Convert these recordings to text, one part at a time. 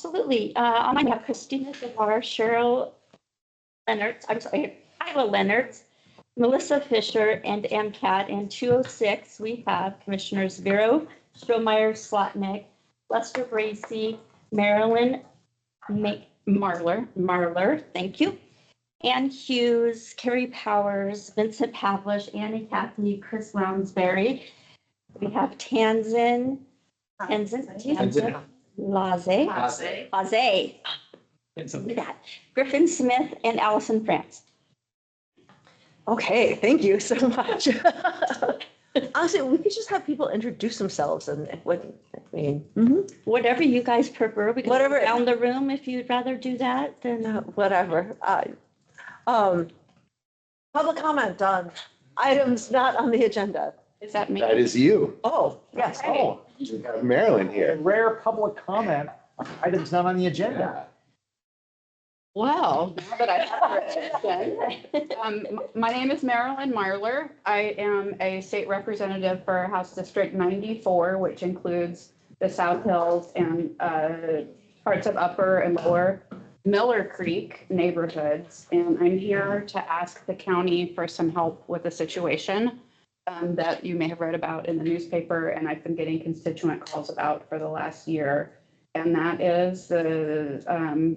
Absolutely. On my have Christina Devar, Cheryl Leonard, I'm sorry, Kyla Leonard, Melissa Fisher, and MCAT. And 206, we have Commissioners Vero, Strohmeyer, Slotnick, Lester Bracy, Marilyn Marler, thank you. Ann Hughes, Carrie Powers, Vincent Pavlish, Annie Cathy, Chris Lounsbury. We have Tanzan Laze. Griffin Smith and Allison France. Okay, thank you so much. Honestly, we could just have people introduce themselves and Whatever you guys prefer. We can Whatever. go down the room if you'd rather do that, then. Whatever. Public comment on items not on the agenda. Is that me? That is you. Oh, yes. Okay. Oh, we have Marilyn here. Rare public comment on items not on the agenda. Well, now that I have it, my name is Marilyn Marler. I am a state representative for House District 94, which includes the South Hills and parts of Upper and Lower Miller Creek neighborhoods. And I'm here to ask the county for some help with a situation that you may have read about in the newspaper, and I've been getting constituent calls about for the last year. And that is the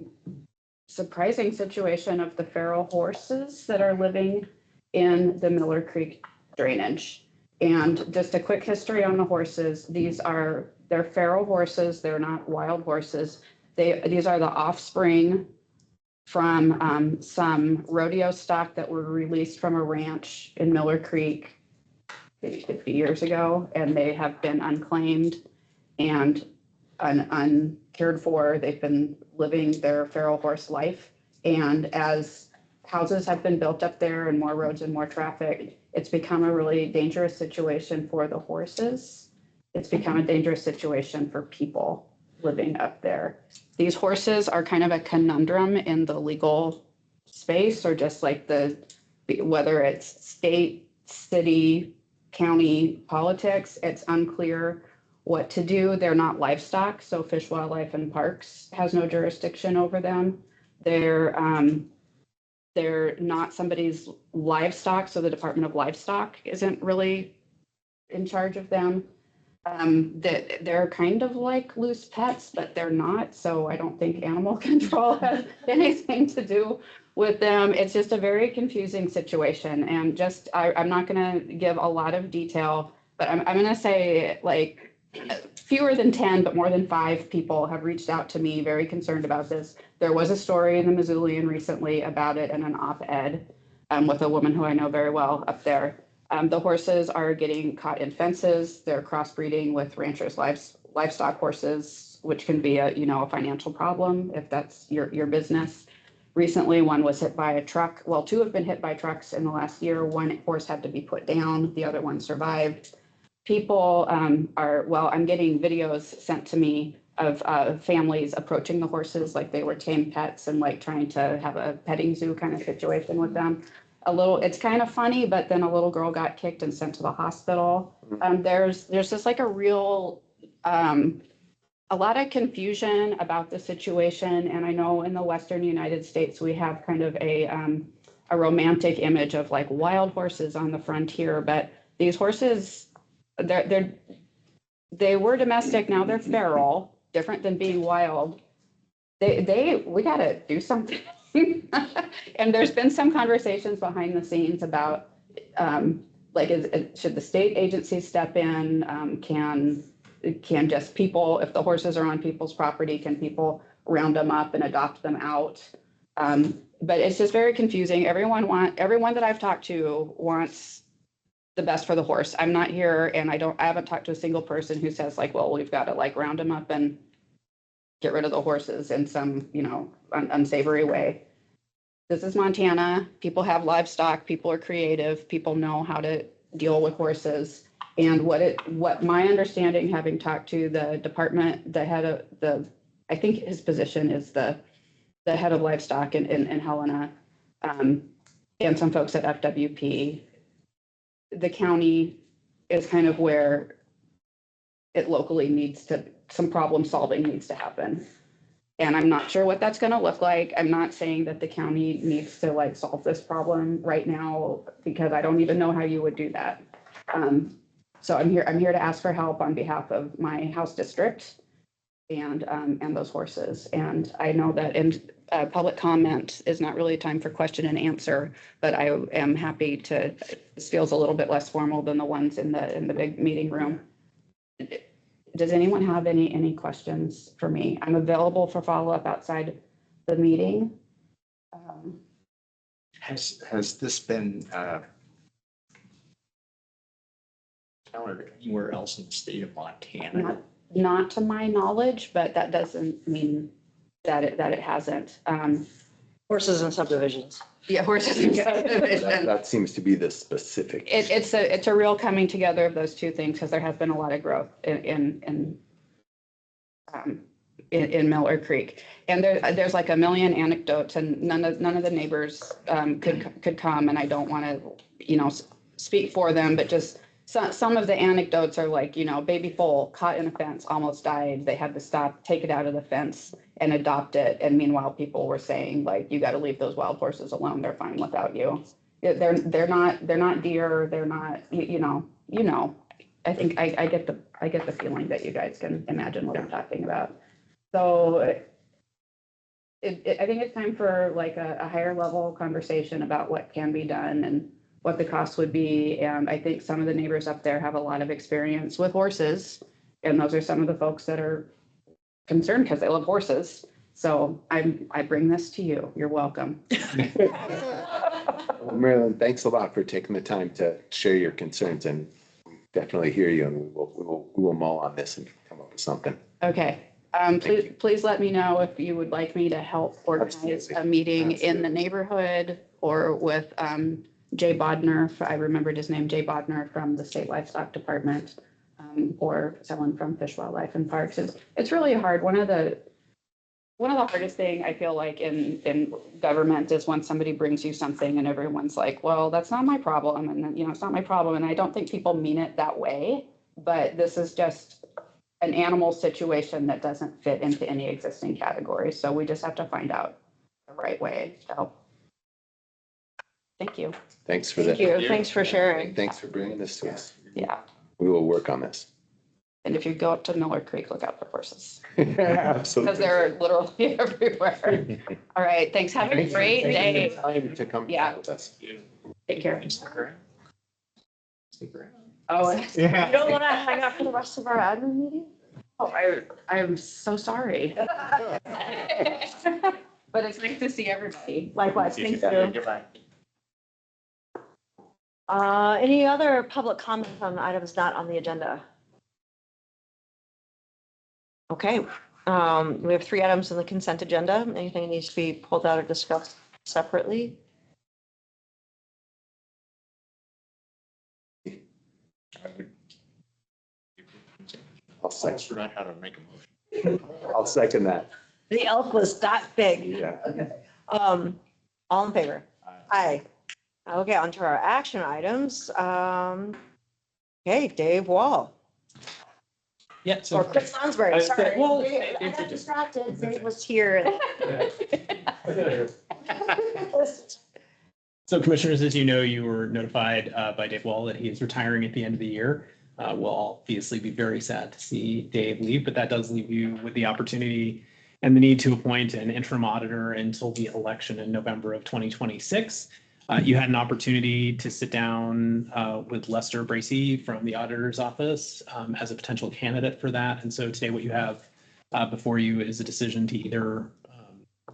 surprising situation of the feral horses that are living in the Miller Creek drainage. And just a quick history on the horses. They're feral horses. They're not wild horses. These are the offspring from some rodeo stock that were released from a ranch in Miller Creek maybe 50 years ago, and they have been unclaimed and uncared for. They've been living their feral horse life. And as houses have been built up there and more roads and more traffic, it's become a really dangerous situation for the horses. It's become a dangerous situation for people living up there. These horses are kind of a conundrum in the legal space, or just like whether it's state, city, county politics, it's unclear what to do. They're not livestock, so Fish, Wildlife, and Parks has no jurisdiction over them. They're not somebody's livestock, so the Department of Livestock isn't really in charge of them. They're kind of like loose pets, but they're not, so I don't think animal control has anything to do with them. It's just a very confusing situation, and I'm not going to give a lot of detail, but I'm going to say like fewer than 10, but more than 5 people have reached out to me very concerned about this. There was a story in the Missoulian recently about it in an op-ed with a woman who I know very well up there. The horses are getting caught in fences. They're crossbreeding with ranchers' livestock horses, which can be a financial problem if that's your business. Recently, one was hit by a truck. Well, 2 have been hit by trucks in the last year. One horse had to be put down. The other one survived. People I'm getting videos sent to me of families approaching the horses like they were tame pets and like trying to have a petting zoo kind of situation with them. It's kind of funny, but then a little girl got kicked and sent to the hospital. There's just like a real, a lot of confusion about the situation. And I know in the Western United States, we have kind of a romantic image of like wild horses on the frontier, but these horses, they were domestic, now they're feral, different than being wild. We gotta do something. And there's been some conversations behind the scenes about should the state agencies step in? Can just people, if the horses are on people's property, can people round them up and adopt them out? But it's just very confusing. Everyone that I've talked to wants the best for the horse. I'm not here, and I haven't talked to a single person who says like, well, we've got to like round them up and get rid of the horses in some, unsavory way. This is Montana. People have livestock. People are creative. People know how to deal with horses. And what my understanding, having talked to the department, I think his position is the head of livestock in Helena, and some folks at FWP, the county is kind of where it locally some problem solving needs to happen. And I'm not sure what that's gonna look like. I'm not saying that the county needs to like solve this problem right now, because I don't even know how you would do that. So I'm here to ask for help on behalf of my house district and those horses. And I know that in public comment is not really a time for question and answer, but I am happy to, this feels a little bit less formal than the ones in the big meeting room. Does anyone have any questions for me? I'm available for follow-up outside the meeting. Has this been countered anywhere else in the state of Montana? Not to my knowledge, but that doesn't mean that it hasn't. Horses and subdivisions. Yeah, horses and subdivision. That seems to be the specific. It's a real coming together of those two things, because there has been a lot of growth in Miller Creek. And there's like a million anecdotes, and none of the neighbors could come, and I don't want to, speak for them, but just some of the anecdotes are like, baby foal caught in a fence, almost died. They had to stop, take it out of the fence and adopt it. And meanwhile, people were saying like, you got to leave those wild horses alone. They're fine without you. They're not deer. They're not, I think I get the feeling that you guys can imagine what I'm talking about. So I think it's time for like a higher level conversation about what can be done and what the cost would be. And I think some of the neighbors up there have a lot of experience with horses. And those are some of the folks that are concerned because they love horses. So I bring this to you. You're welcome. Well, Marilyn, thanks a lot for taking the time to share your concerns, and we definitely hear you, and we will mull on this and come up with something. Okay. Please let me know if you would like me to help organize Absolutely. a meeting in Absolutely. the neighborhood or with Jay Bodner. I remembered his name, Jay Bodner from the State Livestock Department, or someone from Fish, Wildlife and Parks. It's really hard. One of the hardest thing I feel like in government is when somebody brings you something and everyone's like, well, that's not my problem. And then, it's not my problem. And I don't think people mean it that way, but this is just an animal situation that doesn't fit into any existing category. So we just have to find out the right way to help. Thank you. Thanks for Thank that. you. Thanks for sharing. Thanks for bringing this to us. Yeah. We will work on this. And if you go up to Miller Creek, look out for horses Absolutely. because they're literally everywhere. All right. Thanks. Have a Thanks for great taking the day. time to come Yeah. chat with us. Take care. Stick around. Stick around. Oh, Yeah. You don't want to hang out for the rest of our admin meeting? I'm so sorry. But it's nice to see everybody. Likewise, thank you. Goodbye. Any other public comments on items not on the agenda? Okay, we have 3 items in the consent agenda. Anything that needs to be pulled out or discussed separately? I'll second, Forgot how to make a motion. I'll second that. The elk was that big. Yeah. All in favor? Aye. Okay, on to our action items. Okay, Dave Wall, Yeah, so or Chris Lansbury, sorry. well, I got distracted. Dave was here. So commissioners, as you know, you were notified by Dave Wall that he is retiring at the end of the year. We'll obviously be very sad to see Dave leave, but that does leave you with the opportunity and the need to appoint an interim auditor until the election in November of 2026. You had an opportunity to sit down with Lester Bracey from the auditor's office as a potential candidate for that. And so today what you have before you is a decision to either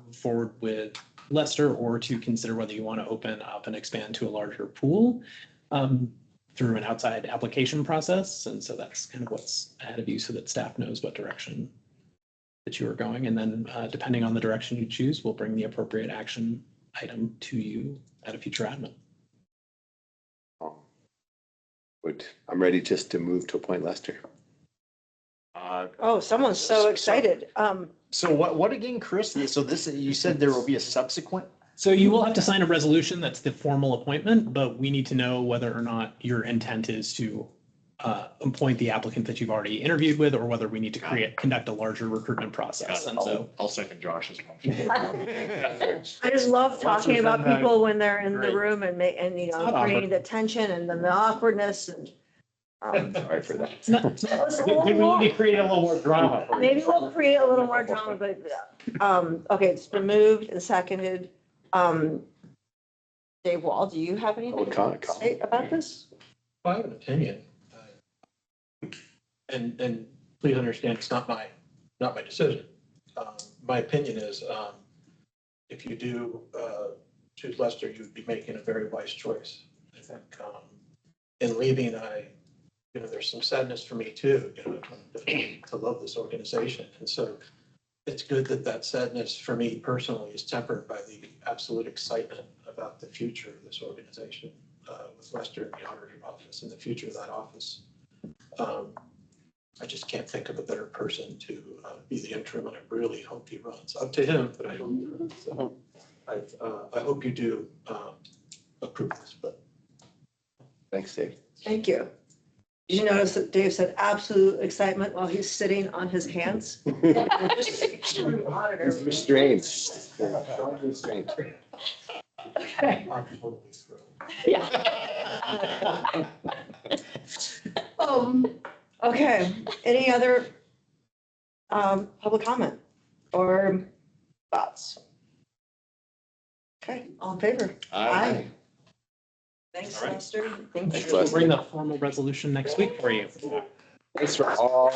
move forward with Lester or to consider whether you want to open up and expand to a larger pool through an outside application process. And so that's kind of what's ahead of you so that staff knows what direction that you are going. And then depending on the direction you choose, we'll bring the appropriate action item to you at a future admin. I'm ready just to move to appoint Lester. Oh, someone's so excited. So what again, Chris? So this, you said there will be a subsequent? So you will have to sign a resolution that's the formal appointment, but we need to know whether or not your intent is to appoint the applicant that you've already interviewed with, or whether we need to conduct a larger recruitment process. And so, I'll second Josh's motion. I just love talking about Once we've done that, people when they're in the great. room and, you know, Not creating the tension and then the awkwardness and. Sorry for that. it's not, we need to create a little more drama. Maybe we'll create a little more drama, but, okay, it's been moved and seconded. Dave Wall, do you have anything Comment. to say about this? I have an opinion. And please understand, it's not my decision. My opinion is, if you do choose Lester, you would be making a very wise choice. I think in leaving, there's some sadness for me too, to love this organization. And so it's good that sadness for me personally is tempered by the absolute excitement about the future of this organization, with Lester in the auditor office and the future of that office. I just can't think of a better person to be the interim, and I really hope he runs. Up to him, but I hope he runs. So I hope you do approve this, but. Thanks, Dave. Thank you. Did you notice that Dave said absolute excitement while he's sitting on his hands? Auditor. Restrained. Restrained. Okay. I'm totally thrilled. Yeah. Okay, any other public comment or thoughts? Okay, all in favor? Aye. Thanks, All right. Lester. Thank Thanks, you. We'll bring the formal resolution next week for you. Thanks for all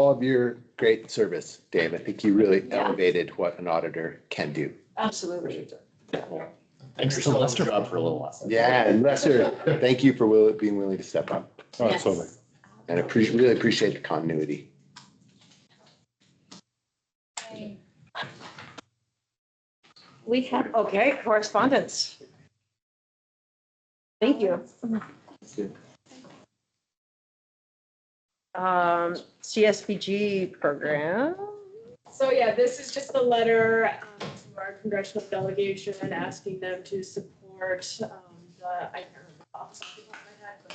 of your great service, Dave. I think you really elevated what an auditor can do. Absolutely. Thanks to Lester. Job for a little while. Yeah, and Lester, thank you for being willing to step up. Yes. And really appreciate the continuity. We have, Okay, correspondence. Thank you. CSBG program. So yeah, this is just a letter to our congressional delegation asking them to support I can't remember off the top of my head, but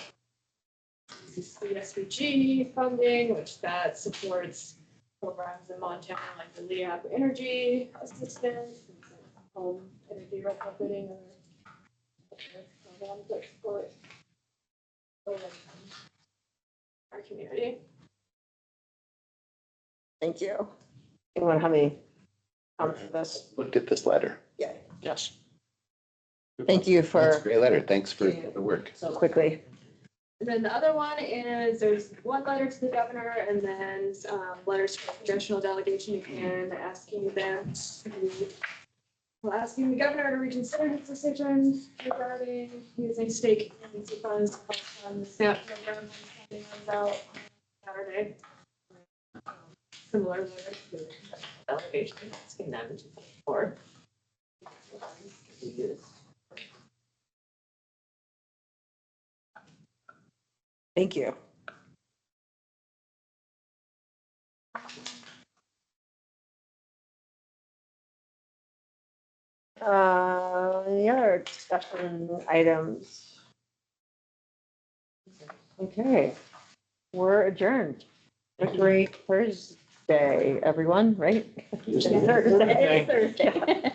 this is CSBG funding, which that supports programs in Montana like the LEAP energy assistance, home energy retrofitting, or programs that support our community. Thank you. Anyone have any comments on this? Looked at this letter. Yeah. Yes. Thank you That's a for great letter. Thanks for the work. so quickly. And then the other one is, there's one letter to the governor and then letters to the congressional delegation again, asking them asking the governor to reconsider his decision regarding using state contingency funds on the SNAP program when funding runs out on Saturday. Similar letter to the delegation, asking them to support. Thank you. Any other discussion items? Okay, we're adjourned. A great Thursday, everyone, right? Thursday.